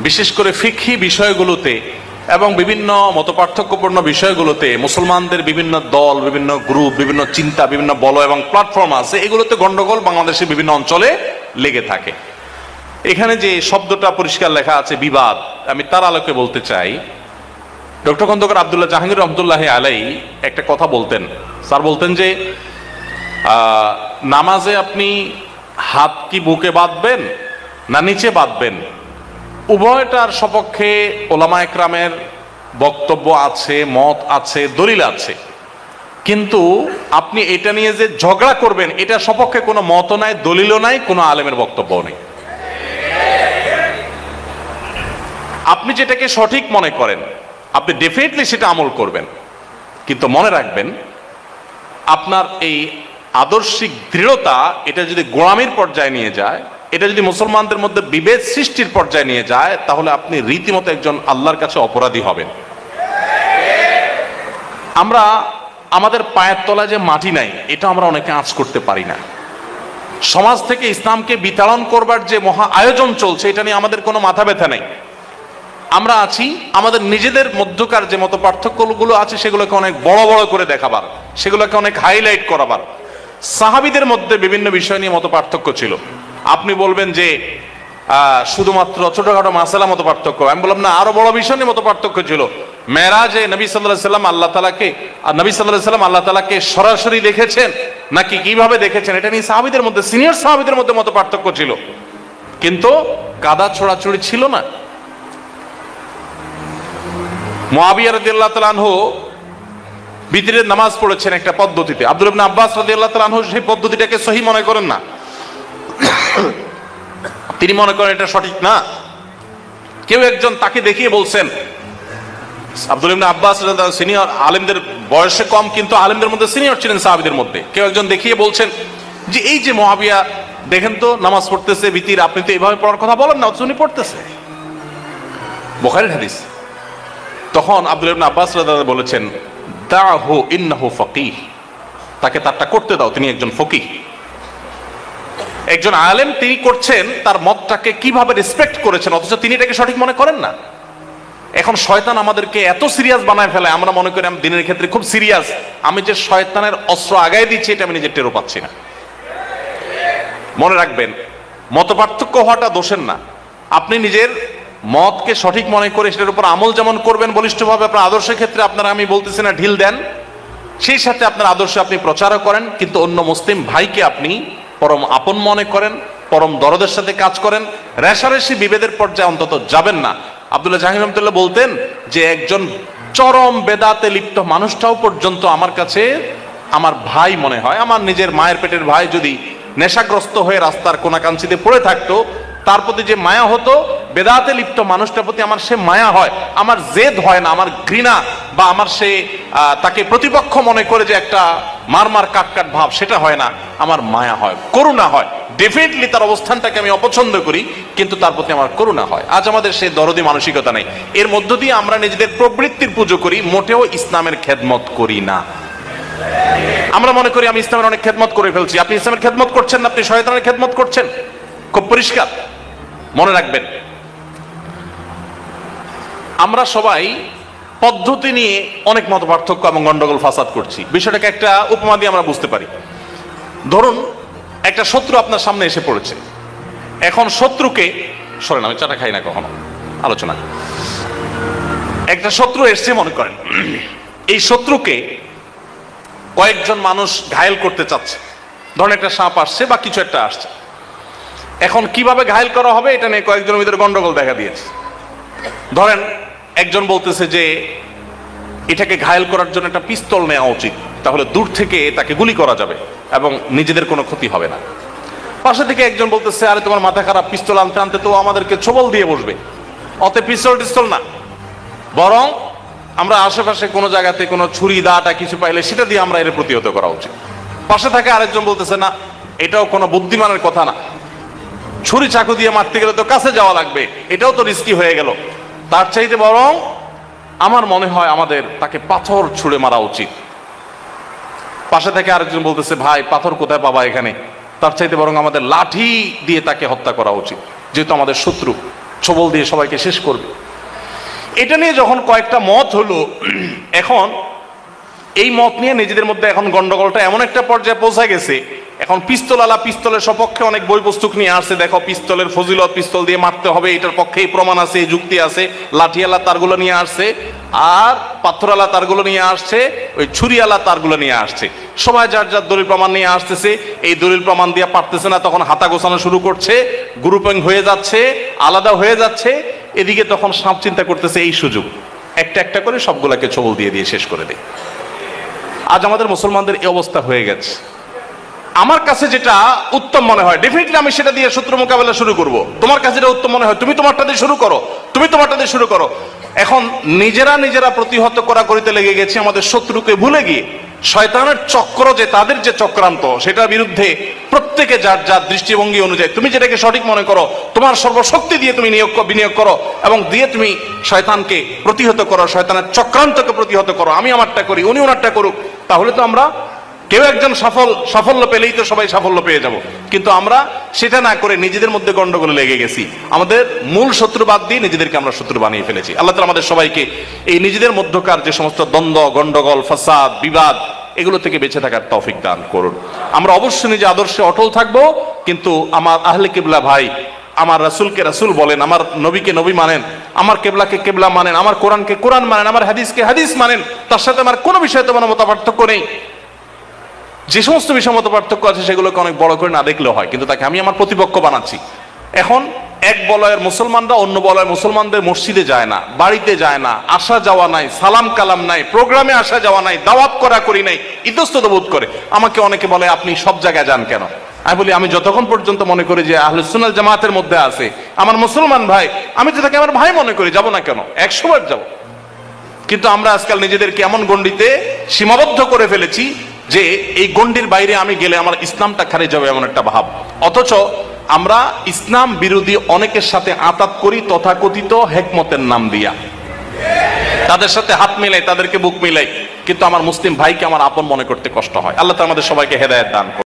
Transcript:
বিশেষ করে ফিকহি বিষয়গুলোতে এবং বিভিন্ন মতপার্থক্যপূর্ণ বিষয়গুলোতে মুসলমানদের বিভিন্ন দল, বিভিন্ন গ্রুপ, বিভিন্ন চিন্তা, বিভিন্ন বল এবং প্ল্যাটফর্ম আছে, এগুলোতে গন্ডগোল বাংলাদেশের বিভিন্ন অঞ্চলে লেগে থাকে। এখানে যে শব্দটা পরিষ্কার লেখা আছে বিবাদ, আমি তার আলোকে বলতে চাই, ডক্টর খন্দকার আব্দুল্লাহ জাহাঙ্গীর রহমতুল্লাহ আলাই একটা কথা বলতেন। স্যার বলতেন যে নামাজে আপনি হাত কি বুকে বাঁধবেন না নিচে বাঁধবেন, উভয়টার সপক্ষে ওলামা একরামের বক্তব্য আছে, মত আছে, দলিল আছে, কিন্তু আপনি এটা নিয়ে যে ঝগড়া করবেন এটার সপক্ষে কোনো মতও নাই, দলিলও নাই, কোনো আলেমের বক্তব্যও নেই। আপনি যেটাকে সঠিক মনে করেন আপনি ডেফিনেটলি সেটা আমল করবেন, কিন্তু মনে রাখবেন আপনার এই আদর্শিক দৃঢ়তা এটা যদি গোলামির পর্যায়ে নিয়ে যায়, এটা যদি মুসলমানদের মধ্যে বিভেদ সৃষ্টির পর্যায়ে নিয়ে যায়, তাহলে আপনি রীতিমতো একজন আল্লাহর কাছে অপরাধী হবেন। আমরা আমাদের পায়ের তলায় যে মাটি নাই এটা আমরা অনেকে আঁচ করতে পারি না। সমাজ থেকে ইসলামকে বিতাড়ন করবার যে মহা আয়োজন চলছে এটা নিয়ে আমাদের কোনো মাথা ব্যথা নেই। আমরা আছি আমাদের নিজেদের মধ্যকার যে মত পার্থক্যগুলো আছে সেগুলোকে অনেক বড় বড় করে দেখাবার, সেগুলোকে অনেক হাইলাইট করাবার। সাহাবীদের মধ্যে বিভিন্ন বিষয় নিয়ে মত পার্থক্য ছিল। আপনি বলবেন যে শুধুমাত্র ছোটখাটো মাসালা মত পার্থক্য, আমি বললাম না, আরো বড় বিষয় নিয়ে মত পার্থক্য ছিল। মেরাজে নবী সাল্লাল্লাহু আলাইহি সাল্লাম আল্লাহ তাআলাকে, আর নবী সাল্লাল্লাহু আলাইহি সাল্লাম আল্লাহ তাআলাকে সরাসরি দেখেছেন নাকি কিভাবে দেখেছেন, এটা নিয়ে সাহাবীদের মধ্যে, সিনিয়র সাহাবীদের মধ্যে মত পার্থক্য ছিল, কিন্তু কাদা ছোড়াছুড়ি ছিল না। মুআবিয়া রাদিয়াল্লাহু তাআলা আনহু বিতরের নামাজ পড়েছেন একটা পদ্ধতিতে, আব্দুল্লাহ ইবনে আব্বাস রাদিয়াল্লাহু তাআলা আনহু সেই পদ্ধতিটাকে সহি মনে করেন না, তিনি মনে করেন এটা সঠিক না। কেউ একজন তাকে দেখিয়ে বলছেন, আব্দুল্লাহ ইবনে আব্বাস রাদিয়াল্লাহু সিনিয়র আলেমদের বয়সে কম, কিন্তু আলেমদের মধ্যে সিনিয়র ছিলেন সাহাবীদের মধ্যে। কেউ একজন দেখিয়ে বলছেন যে এই যে মুআবিয়া দেখেন তো নামাজ পড়তেছে বিতির, আপনি তো এইভাবে পড়ার কথা বলেন না, উনি পড়তেছে, বুখারীর হাদিস। তখন আব্দুল্লাহ ইবনে আব্বাস রাদিয়াল্লাহু বলেছেন, দাহু ইন্নাহু ফাকিহ, তাকে তারটা করতে দাও, তিনি একজন ফকিহ, একজন আলেম, তিনি করছেন, তার মতটাকে কিভাবে রেসপেক্ট করেছেন, অথচ তিনি এটাকে সঠিক মনে করেন না। এখন শয়তান আমাদেরকে এত সিরিয়াস বানায় ফেলে, আমরা মনে করি আমি দিনের ক্ষেত্রে খুব সিরিয়াস, আমি যে শয়তানের অস্ত্র আগায় দিচ্ছি এটা আমি নিজে টেরও পাচ্ছি না। মনে রাখবেন মত পার্থক্য হওয়াটা দোষের না, আপনি নিজের মতকে সঠিক মনে করে সেটার উপর আমল যেমন করবেন বলিষ্ঠভাবে, আপনার আদর্শের ক্ষেত্রে আপনারা, আমি বলতেছি না ঢিল দেন, সেই সাথে আপনার আদর্শ আপনি প্রচারও করেন, কিন্তু অন্য মুসলিম ভাইকে আপনি পরম আপন মনে করেন, পরম দরদের সাথে কাজ করেন, রেশারেশি বিভেদের পর্যায়ে অন্তত যাবেন না। আব্দুল্লাহ জাহাঙ্গীর রহমতুল্লাহ বলতেন যে একজন চরম বেদাতে লিপ্ত মানুষটাও পর্যন্ত আমার কাছে আমার ভাই মনে হয়, আমার নিজের মায়ের পেটের ভাই যদি নেশাগ্রস্ত হয়ে রাস্তার কোনাকাঞ্চিতে পড়ে থাকতো, তার প্রতি যে মায়া হতো, বেদাতে লিপ্ত মানুষটার প্রতি আমার সে মায়া হয়, আমার জেদ হয় না, আমার ঘৃণা বা আমার সে তাকে প্রতিপক্ষ মনে করে যে একটা মারমার কাটকাট ভাব, সেটা হয় না, আমার মায়া হয়, করুণা হয়। ডেফিনেটলি তার অবস্থানটাকে আমি অপছন্দ করি, কিন্তু তার প্রতি আমার করুণা হয়। আজ আমাদের সেই দরদি মানসিকতা নেই, এর মধ্য দিয়ে আমরা নিজেদের প্রবৃত্তির পুজো করি, মোটেও ইসলামের খেদমত করি না। আমরা মনে করি আমি ইসলামের অনেক খেদমত করে ফেলছি, আপনি ইসলামের খেদমত করছেন না, আপনি শয়তানের খেদমত করছেন, খুব পরিষ্কার মনে রাখবেন। আমরা সবাই পদ্ধতি নিয়ে অনেক মত পার্থক্য এবং গন্ডগোল ফাসাদ করছি। বিষয়টাকে একটা উপমা দিয়ে আমরা বুঝতে পারি। ধরুন একটা শত্রু আপনার সামনে এসে পড়েছে, এখন শত্রুকে সরেন, আমি চাটা খাই না কখনো, আলোচনা, একটা শত্রু এসছে মনে করেন, এই শত্রুকে কয়েকজন মানুষ ঘায়েল করতে চাচ্ছে, ধরেন একটা সাপ আসছে বা কিছু একটা আসছে, এখন কিভাবে ঘায়েল করা হবে এটা নিয়ে কয়েকজনের ভিতরে গন্ডগোল দেখা দিয়েছে। ধরেন একজন বলতেছে যে এটাকে ঘায়েল করার জন্য একটা পিস্তল নেওয়া উচিত, তাহলে দূর থেকে তাকে গুলি করা যাবে এবং নিজেদের কোনো ক্ষতি হবে না। পাশে থেকে একজন বলতেছে আরে তোমার মাথা খারাপ, পিস্তল আনতে আনতে তো আমাদেরকে ছোবল দিয়ে বসবে, অতএব পিস্তল টিস্তল না, বরং আমরা আশেপাশে কোনো জায়গাতে কোনো ছুরি দাটা কিছু পাইলে সেটা দিয়ে আমরা এর প্রতিহত করা উচিত। পাশে থাকে আরেকজন বলতেছে না, এটাও কোনো বুদ্ধিমানের কথা না, ছুরি চাকু দিয়ে মারতে গেলে তো কাছে যাওয়া লাগবে, এটাও তো রিস্কি হয়ে গেল, তার চাইতে বরং আমার মনে হয় আমাদের তাকে পাথর ছুঁড়ে মারা উচিত। পাশে থেকে আরেকজন বলতেছে ভাই পাথর কোথায় পাবা এখানে, তার চাইতে বরং আমাদের লাঠি দিয়ে তাকে হত্যা করা উচিত, যেহেতু আমাদের শত্রু, ছবল দিয়ে সবাইকে শেষ করবে। এটা নিয়ে যখন কয়েকটা মত হলো, এখন এই মত নিয়ে নিজেদের মধ্যে এখন গন্ডগোলটা এমন একটা পর্যায়ে পৌঁছে গেছে, এখন পিস্তল আলা পিস্তলের সপক্ষে অনেক বই পুস্তক নিয়ে আসছে, দেখো পিস্তলের ফজিলত, পিস্তল দিয়ে মারতে হবে, এটার পক্ষে এই প্রমাণ আছে, এই যুক্তি আছে। লাঠিয়ালা তারগুলো নিয়ে আসছে, আর পাথরালা তারগুলো নিয়ে আসছে, ওই ছুরিয়ালা তারগুলো নিয়ে আসছে। সবাই যার যার দলিল প্রমাণ নিয়ে আসতেছে। এই দলিল প্রমাণ দিয়ে পারতেছে না, তখন হাতা গোছানো শুরু করছে, গ্রুপিং হয়ে যাচ্ছে, আলাদা হয়ে যাচ্ছে। এদিকে তখন সাপ চিন্তা করতেছে এই সুযোগ, একটা একটা করে সবগুলাকে ছবল দিয়ে দিয়ে শেষ করে দেয়। আজ আমাদের মুসলমানদের এই অবস্থা হয়ে গেছে। আমার কাছে যেটা উত্তম মনে হয়, ডেফিনেটলি আমি সেটা দিয়ে শত্রু মোকাবেলা শুরু করব। তোমার কাছে যেটা উত্তম মনে হয়, তুমি তোমারটা দিয়ে শুরু করো, তুমি তোমারটা দিয়ে শুরু করো। এখন নিজেরা প্রতিহত করা করিতে লেগে গেছে, আমাদের শত্রুকে ভুলে গিয়ে। শয়তানের চক্র যে, তাদের যে চক্রান্ত, সেটার বিরুদ্ধে প্রত্যেকে যার যার দৃষ্টিভঙ্গি অনুযায়ী তুমি যেটাকে সঠিক মনে করো, তোমার সর্বশক্তি দিয়ে তুমি বিনিয়োগ করো, এবং দিয়ে তুমি শয়তানকে প্রতিহত করো, শয়তানের চক্রান্তকে প্রতিহত করো। আমি আমারটা করি, উনি ওনারটা করুক, তাহলে তো আমরা কেউ একজন সাফল্য পেলেই তো সবাই সাফল্য পেয়ে যাব। কিন্তু আমরা সেটা না করে নিজেদের মধ্যে গন্ডগোলে লেগে গেছি। আমাদের মূল শত্রু বাদ দিয়ে নিজেদেরকে আমরা শত্রু বানিয়ে ফেলেছি। আল্লাহ তাআলা আমাদের সবাইকে এই নিজেদের মধ্যকার যে সমস্ত দ্বন্দ্ব, গন্ডগোল, ফাসাদ, বিবাদ, এগুলো থেকে বেঁচে থাকার তৌফিক দান করুন। আমরা অবশ্যই নিজে আদর্শে অটল থাকবো, কিন্তু আমার আহলে কিবলা ভাই, আমার রাসূলকে রাসূল বলেন, আমার নবীকে নবী মানেন, আমার কেবলাকে কেবলা মানেন, আমার কোরআনকে কোরআন মানেন, আমার হাদিসকে হাদিস মানেন। তার সাথে আমার কোনো বিষয়ে তোমার মতপার্থক্য নেই। যে সমস্ত বিষয় মত পার্থক্য আছে সেগুলোকে অনেক বড় করে না দেখলেও হয়, কিন্তু তাকে আমি আমার প্রতিপক্ষ বানাচ্ছি। এখন এক বলয়ের মুসলমানরা অন্য বলয়ের মুসলমানদের মসজিদে যায় না, বাড়িতে যায় না, আসা যাওয়া নাই, সালাম কালাম নাই, প্রোগ্রামে আসা যাওয়া নাই, দাওয়াত করি নাই, ইতস্তত বোধ করে। আমাকে অনেকে বলে আপনি সব জায়গায় যান কেন? আমি বলি আমি যতক্ষণ পর্যন্ত মনে করি যে আহলুস সুন্নাহ জামাতের মধ্যে আছে আমার মুসলমান ভাই, আমি তো তাকে আমার ভাই মনে করি, যাব না কেন? 100 বার যাব। কিন্তু আমরা আজকাল নিজেদেরকে এমন গণ্ডিতে সীমাবদ্ধ করে ফেলেছি যে এই গণ্ডির বাইরে আমি গেলে আমার ইসলামটা খারিজ যাবে, এমন একটা ভাব। অথচ আমরা ইসলাম বিরোধী অনেকের সাথে আতাত করি তথাকথিত হেকমতের নাম দিয়া, তাদের সাথে হাত মিলাই, তাদেরকে বুক মিলাই, কিন্তু আমার মুসলিম ভাইকে আমার আপন মনে করতে কষ্ট হয়। আল্লাহ তাআলা আমাদের সবাইকে হেদায়েত দান করুন।